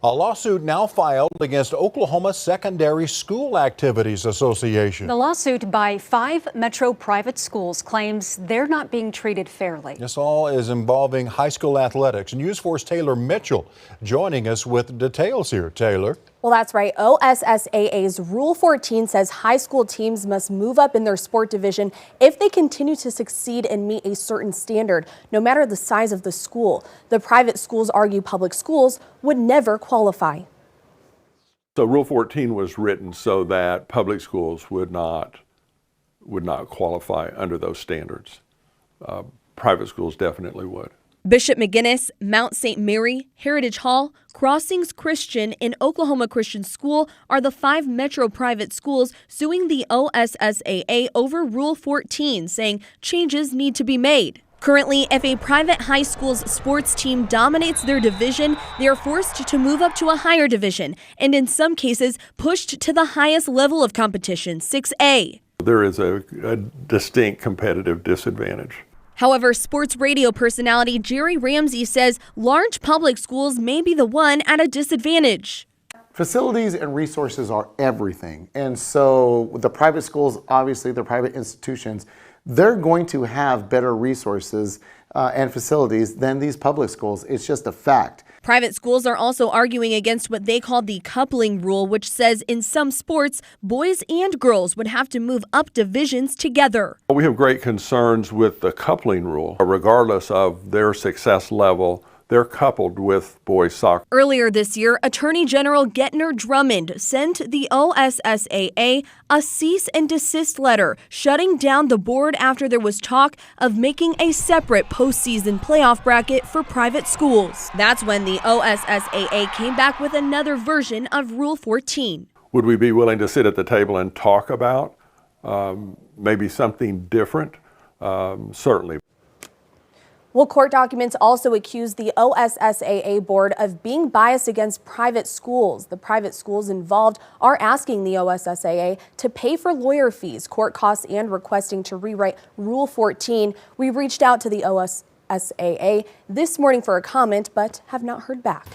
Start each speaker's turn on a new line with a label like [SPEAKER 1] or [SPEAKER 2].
[SPEAKER 1] A lawsuit now filed against Oklahoma Secondary School Activities Association.
[SPEAKER 2] The lawsuit by 5 metro private schools claims they're not being treated fairly.
[SPEAKER 1] This all is involving high school athletics. News 4's Taylor Mitchell joining us with details here. Taylor.
[SPEAKER 3] Well, that's right. OSSAA's Rule 14 says high school teams must move up in their sport division if they continue to succeed and meet a certain standard, no matter the size of the school. The private schools argue public schools would never qualify.
[SPEAKER 4] So Rule 14 was written so that public schools would not qualify under those standards. Private schools definitely would.
[SPEAKER 5] Bishop McGuinness, Mount St. Mary, Heritage Hall, Crossings Christian, and Oklahoma Christian School are the 5 metro private schools suing the OSSAA over Rule 14, saying changes need to be made. Currently, if a private high school's sports team dominates their division, they are forced to move up to a higher division, and in some cases, pushed to the highest level of competition, 6A.
[SPEAKER 4] There is a distinct competitive disadvantage.
[SPEAKER 5] However, sports radio personality Jerry Ramsey says large public schools may be the one at a disadvantage.
[SPEAKER 6] Facilities and resources are everything. And so the private schools, obviously they're private institutions, they're going to have better resources and facilities than these public schools. It's just a fact.
[SPEAKER 5] Private schools are also arguing against what they call the coupling rule, which says in some sports, boys and girls would have to move up divisions together.
[SPEAKER 4] We have great concerns with the coupling rule. Regardless of their success level, they're coupled with boys soccer.
[SPEAKER 5] Earlier this year, Attorney General Getner Drummond sent the OSSAA a cease and desist letter, shutting down the board after there was talk of making a separate postseason playoff bracket for private schools. That's when the OSSAA came back with another version of Rule 14.
[SPEAKER 4] Would we be willing to sit at the table and talk about maybe something different? Certainly.
[SPEAKER 3] Well, court documents also accuse the OSSAA board of being biased against private schools. The private schools involved are asking the OSSAA to pay for lawyer fees, court costs, and requesting to rewrite Rule 14. We reached out to the OSSAA this morning for a comment, but have not heard back.